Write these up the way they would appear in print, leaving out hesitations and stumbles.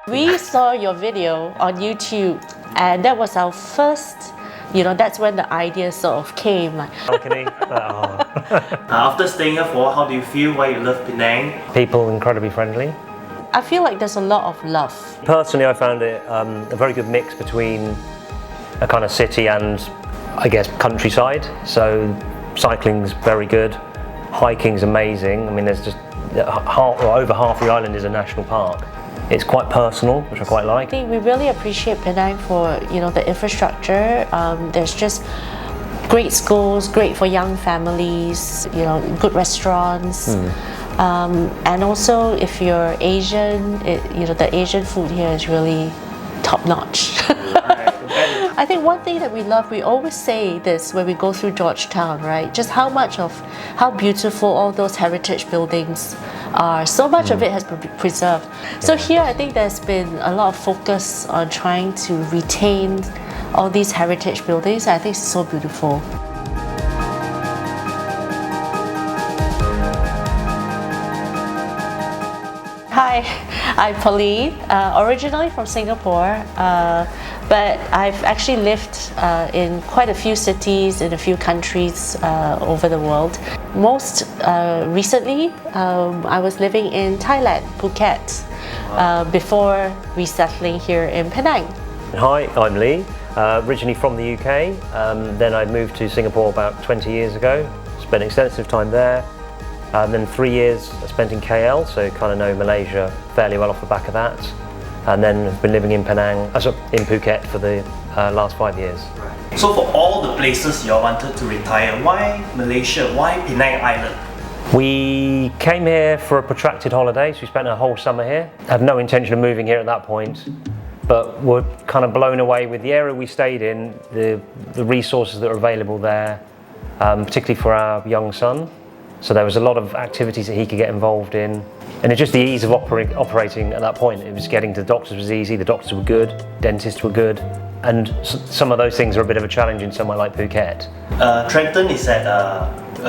We saw your video on YouTube, and that was our first, that's when the idea sort of came. Balcony. After staying here for a while, how do you feel? Why you love Penang? People incredibly friendly. I feel like there's a lot of love. Personally, I found it a very good mix between a kind of city and, I guess, countryside. So cycling's very good, hiking's amazing. I mean, there's just over half the island is a national park. It's quite personal, which I quite like. We really appreciate Penang for the infrastructure. There's just great schools, great for young families. Good restaurants. And also, if you're Asian, the Asian food here is really top notch. I think one thing that we love, we always say this when we go through Georgetown, right? Just how beautiful all those heritage buildings are. So much of it has been preserved. So here, I think there's been a lot of focus on trying to retain all these heritage buildings. I think it's so beautiful. Hi, I'm Pauline, originally from Singapore, but I've actually lived in quite a few cities in a few countries over the world. Most recently, I was living in Thailand, Phuket, before resettling here in Penang. Hi, I'm Lee, originally from the UK. Then I moved to Singapore about 20 years ago, spent extensive time there. Then 3 years I spent in KL, so kind of know Malaysia fairly well off the back of that. And then I've been living in in Phuket for the last 5 years. Right. So for all the places you all wanted to retire, why Malaysia? Why Penang Island? We came here for a protracted holiday, so we spent a whole summer here. Had no intention of moving here at that point, but were kind of blown away with the area we stayed in, the resources that are available there, particularly for our young son. So there was a lot of activities that he could get involved in, and it's just the ease of operating at that point. It was getting to the doctors was easy, the doctors were good, dentists were good, and some of those things are a bit of a challenge in somewhere like Phuket. Trenton is at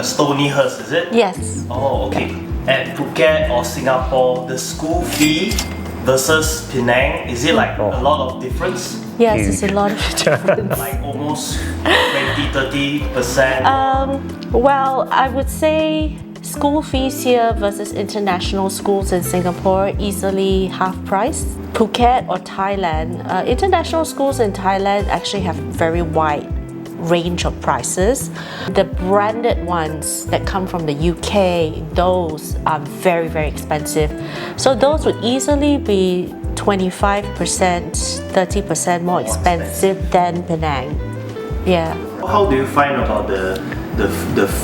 Stonyhurst, is it? Yes. Oh, okay. At Phuket or Singapore, the school fee versus Penang, is it like a lot of difference? Yes, Huge. it's a lot of difference. Like almost 20-30%? Well, I would say school fees here versus international schools in Singapore easily half price. Phuket or Thailand, international schools in Thailand actually have very wide range of prices. The branded ones that come from the UK, those are very, very expensive. So those would easily be 25%, 30% more expensive than Penang. Yeah. How do you find about the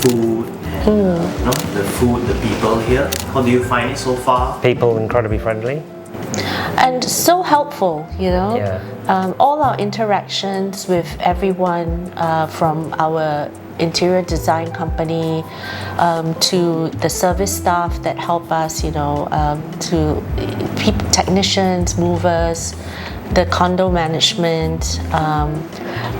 food and the food, the people here? How do you find it so far? People incredibly friendly. And so helpful, Yeah. All our interactions with everyone from our interior design company to the service staff that help us, to technicians, movers, the condo management.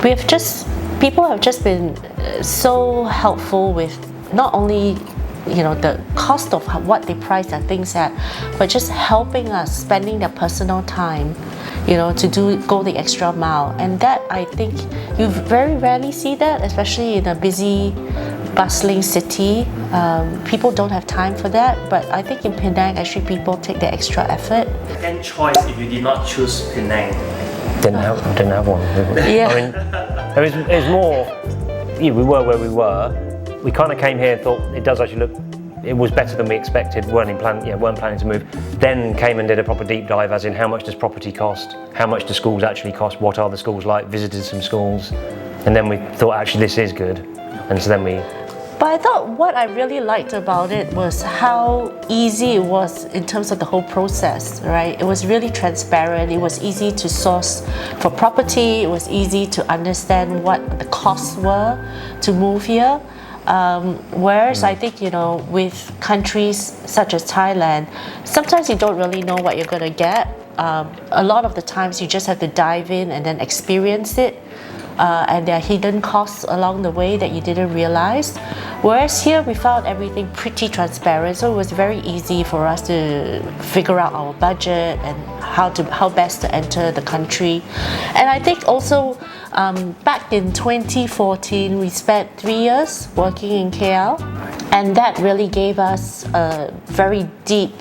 People have just been so helpful with not only the cost of what they price their things at, but just helping us, spending their personal time, to go the extra mile. And that, I think, you very rarely see that, especially in a busy, bustling city. People don't have time for that, but I think in Penang, actually, people take the extra effort. Second choice if you did not choose Penang? Didn't have one. Yeah. I mean, it was more, we were where we were. We kind of came here and thought it does actually look, it was better than we expected, weren't planning to move. Then came and did a proper deep dive, as in how much does property cost, how much do schools actually cost, what are the schools like, visited some schools, and then we thought actually this is good, and so then we... But I thought what I really liked about it was how easy it was in terms of the whole process, right? It was really transparent, it was easy to source for property, it was easy to understand what the costs were to move here. Whereas I think, with countries such as Thailand, sometimes you don't really know what you're going to get. A lot of the times you just have to dive in and then experience it. And there are hidden costs along the way that you didn't realize. Whereas here we found everything pretty transparent, so it was very easy for us to figure out our budget and how best to enter the country. And I think also back in 2014 we spent 3 years working in KL, and that really gave us a very deep,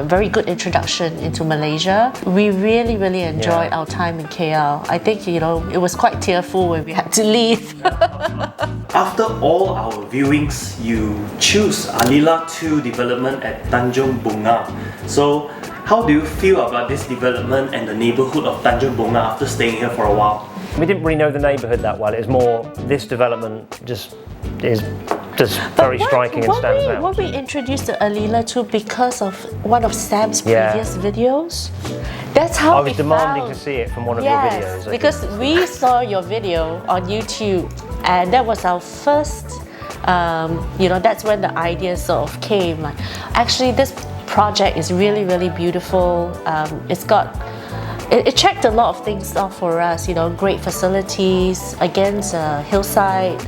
very good introduction into Malaysia. We really enjoyed our time in KL. I think, you know, it was quite tearful when we had to leave. After all our viewings, you choose Alila 2 development at Tanjung Bungah. So how do you feel about this development and the neighborhood of Tanjung Bungah after staying here for a while? We didn't really know the neighbourhood that well. It was more this development is just very striking and stands out. What we introduced to Alila too because of one of Sam's previous videos. That's how I was demanding to see it from one of your videos. Because we saw your video on YouTube, and that was our first. You know, that's when the idea sort of came. Like, actually, this project is really beautiful. It's got. It checked a lot of things off for us. You know, great facilities against a hillside.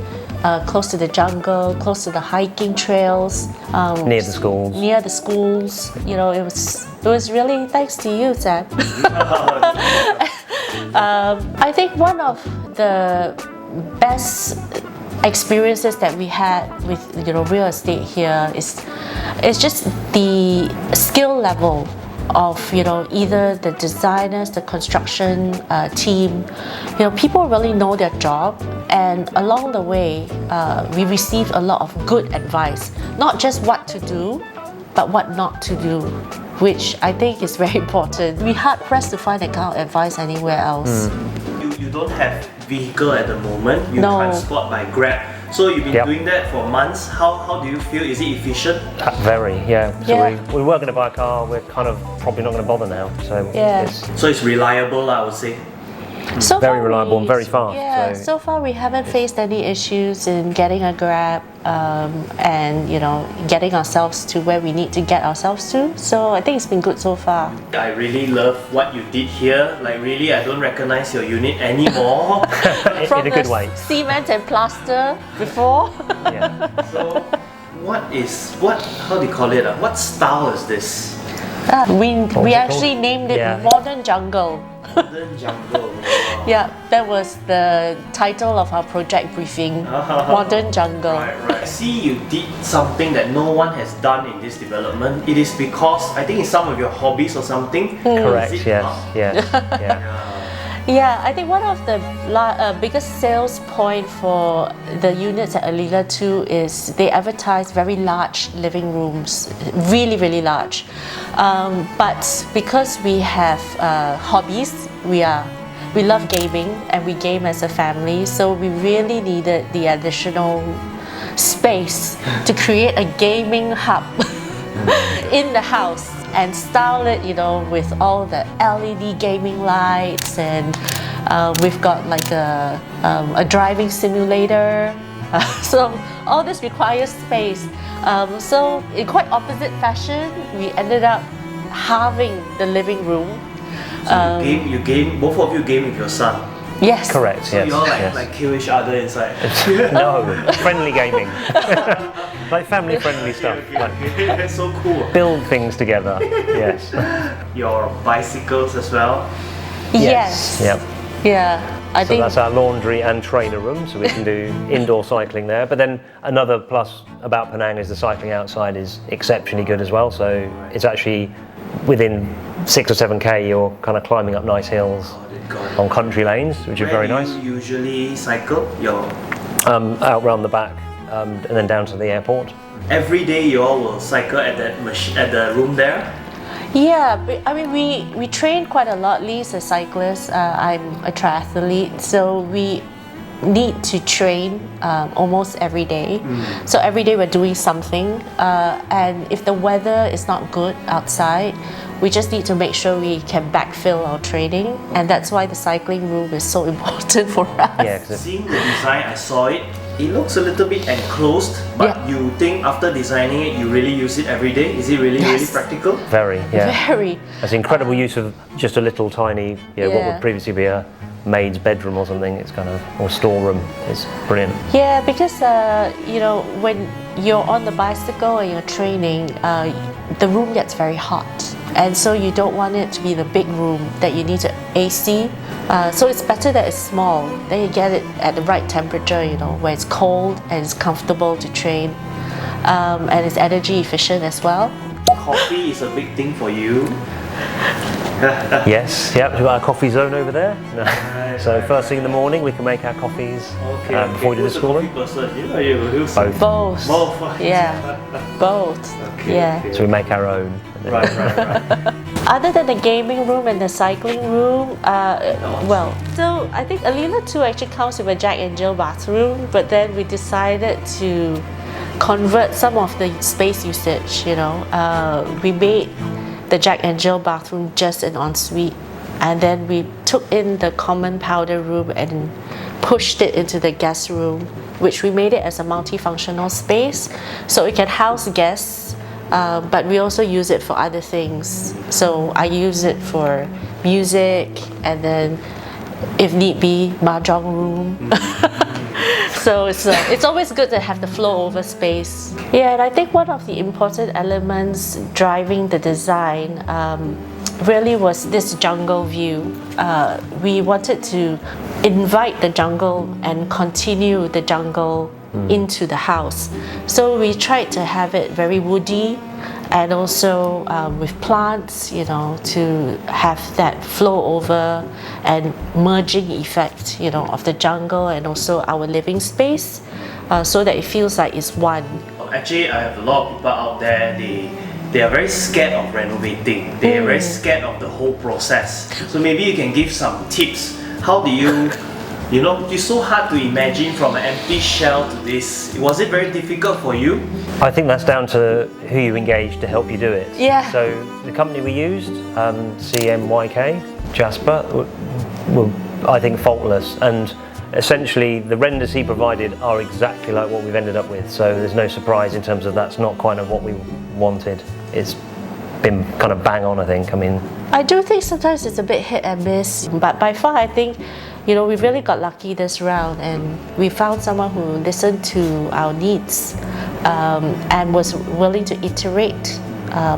Close to the jungle, close to the hiking trails, near the schools. Near the schools, you know, it was really thanks to you, Sam. I think one of the best experiences that we had with, you know, real estate here is just the skill level of, you know, either the designers, the construction team. You know, people really know their job, and along the way we receive a lot of good advice, not just what to do but what not to do, which I think is very important. We're hard pressed to find that kind of advice anywhere else. You don't have vehicle at the moment, you No. transport by Grab. So you've been doing that for months. How do you feel? Is it efficient? Very, yeah. So we were going to buy a car. We're kind of probably not going to bother now. So So it's reliable, I would say. So very far reliable and very fast. Yeah, so far we haven't faced any issues in getting a Grab and, you know, getting ourselves to where we need to get ourselves to. So I think it's been good so far. I really love what you did here. Like really, I don't recognize your unit anymore. in a good way. Cement and plaster before. Yeah. So how do you call it? What style is this? We actually named it Modern Jungle. Modern Jungle. Wow. Yeah, that was the title of our project briefing. Modern Jungle. Right. I see you did something that no one has done in this development. It is because I think it's some of your hobbies or something. Correct. Is it Yes. not? Yeah. Yeah, I think one of the biggest sales point for the units at Alila 2 is they advertise very large living rooms, really large. But because we have hobbies, we love gaming and we game as a family, so we really needed the additional space to create a gaming hub in the house and style it, you know, with all the LED gaming lights, and we've got like a driving simulator. So all this requires space. So in quite opposite fashion, we ended up halving the living room. So you game, both of you game with your son. Yes. Correct. So Yes. you all yes. like kill each other inside. No, friendly gaming, like family-friendly stuff. Okay. That's so cool. Like build things together. Yes. Your bicycles as well. Yes. Yep. Yeah. I So think that's our laundry and trainer room, so we can do indoor cycling there. But then another plus about Penang is the cycling outside is exceptionally good as well. So it's actually within 6 or 7k, you're kind of climbing up nice hills on country lanes, which are very nice. Where do you usually cycle? Out round the back and then down to the airport. Every day you all will cycle at that at the room there? yeah, I mean we train quite a lot. Lee's a cyclist, I'm a triathlete, so we need to train almost every day. So every day we're doing something, and if the weather is not good outside, we just need to make sure we can backfill our training, and that's why the cycling room is so important for us. Yeah, 'cause Seeing the design, I saw it. It looks a little bit enclosed, but you think after designing it, you really use it every day? Is it really practical? very, yeah. Very. That's incredible use of just a little tiny, what would previously be a maid's bedroom or something. It's kind of, or storeroom. It's brilliant. Yeah, because you know, when you're on the bicycle and you're training, the room gets very hot, and so you don't want it to be the big room that you need to AC. So it's better that it's small. Then you get it at the right temperature, you know, where it's cold and it's comfortable to train, and it's energy efficient as well. Coffee is a big thing for you. Yes, yep, we've got our coffee zone over there. So first thing in the morning we can make our coffees before we do the schoolroom. Both. Both. Yeah, both. Okay, Yeah. okay. So we make our own. Right. Other than the gaming room and the cycling room, so I think Alila too actually comes with a Jack and Jill bathroom, but then we decided to convert some of the space usage, you know. We made the Jack and Jill bathroom just an ensuite, and then we took in the common powder room and pushed it into the guest room, which we made it as a multifunctional space so it can house guests, but we also use it for other things. So I use it for music, and then if need be, mahjong room. So it's always good to have the flow over space. Yeah, and I think one of the important elements driving the design really was this jungle view. We wanted to invite the jungle and continue the jungle into the house. So we tried to have it very woody, and also with plants, you know, to have that flow over and merging effect, you know, of the jungle and also our living space, so that it feels like it's one. Actually, I have a lot of people out there, they are very scared of renovating. They are very scared of the whole process. So maybe you can give some tips. How do you know, it's so hard to imagine from an empty shell to this. Was it very difficult for you? I think that's down to who you engaged to help you do it. Yeah. So the company we used, CMYK, Jasper, were I think faultless, and essentially the renders he provided are exactly like what we've ended up with. So there's no surprise in terms of that's not kind of what we wanted. It's been kind of bang on, I think. I mean, I do think sometimes it's a bit hit and miss, but by far I think, you know, we really got lucky this round, and we found someone who listened to our needs and was willing to iterate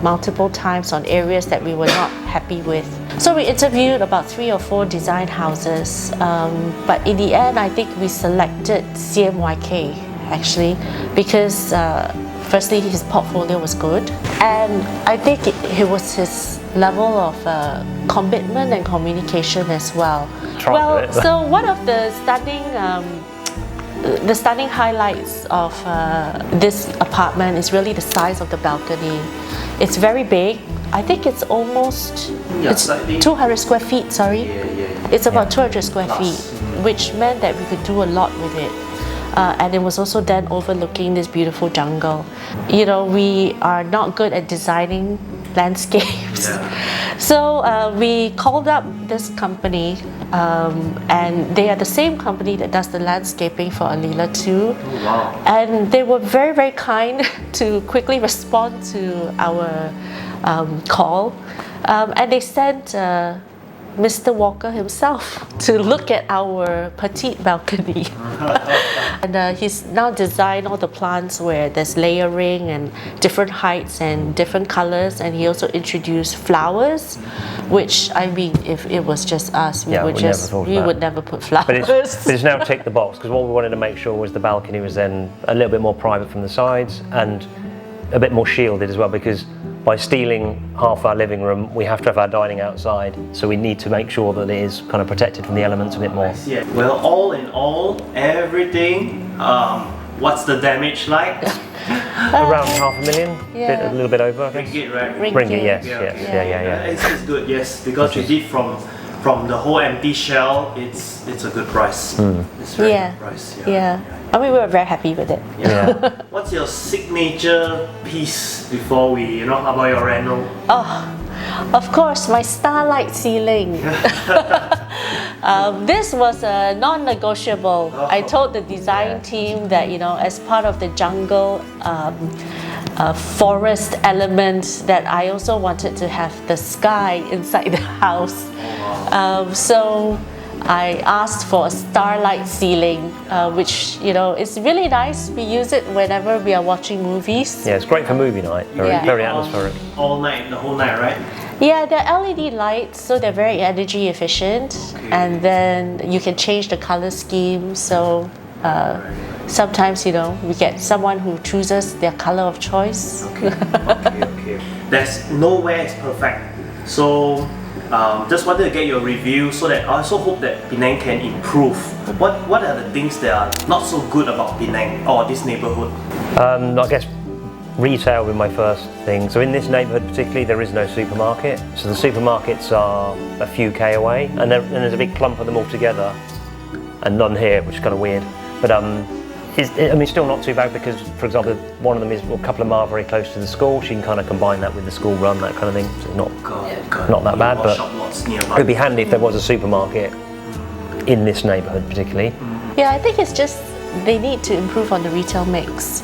multiple times on areas that we were not happy with. So we interviewed about 3 or 4 design houses, but in the end I think we selected CMYK actually because firstly his portfolio was good, and I think it was his level of commitment and communication as well. So one of the stunning highlights of this apartment is really the size of the balcony. It's very big. I think it's almost 200 square feet, sorry. It's about 200 square feet, which meant that we could do a lot with it. And it was also then overlooking this beautiful jungle. You know, we are not good at designing landscapes. So we called up this company, and they are the same company that does the landscaping for Alila too. Oh, wow. And they were very, very kind to quickly respond to our call. And they sent Mr. Walker himself to look at our petite balcony. And he's now designed all the plants where there's layering and different heights and different colors, and he also introduced flowers, which, I mean, if it was just us, we would never put flowers. But it's now ticked the box, because what we wanted to make sure was the balcony was then a little bit more private from the sides and a bit more shielded as well, because by stealing half our living room, we have to have our dining outside, so we need to make sure that it is kind of protected from the elements a bit more. Yeah. Well, all in all, everything, what's the damage like? Around $500,000, a little bit over, I guess. Ringgit, right? Ringgit, yes, Yeah. It's good, yes, because you did from the whole empty shell, it's a good price. It's very good price. I mean, we were very happy with it. Yeah. What's your signature piece before we, how about your reno? Oh, of course, my starlight ceiling. This was a non-negotiable. I told the design team that, as part of the jungle forest element, that I also wanted to have the sky inside the house. So I asked for a starlight ceiling, which is really nice. We use it whenever we are watching movies. Yeah, it's great for movie night. Very atmospheric. All night, the whole night, right? Yeah, they're LED lights, so they're very energy efficient, and then you can change the color scheme. So sometimes we get someone who chooses their color of choice. Okay. There's nowhere is perfect. So just wanted to get your review so that I also hope that Penang can improve. What are the things that are not so good about Penang or this neighborhood? I guess retail would be my first thing. So in this neighbourhood particularly, there is no supermarket. So the supermarkets are a few K away, and there's a big clump of them all together, and none here, which is kind of weird. But still not too bad because, for example, one of them is a couple of miles very close to the school. So you can kind of combine that with the school run, that kind of thing. So it's not that bad, but it would be handy if there was a supermarket in this neighbourhood particularly. Yeah, I think it's just they need to improve on the retail mix,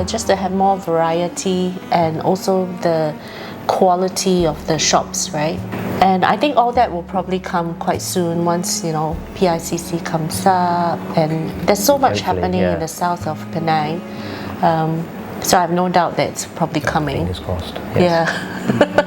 just to have more variety and also the quality of the shops, right? And I think all that will probably come quite soon once PICC comes up, and there's so much happening in the south of Penang. So I have no doubt that it's probably coming. Fingers crossed. Yes. Yeah.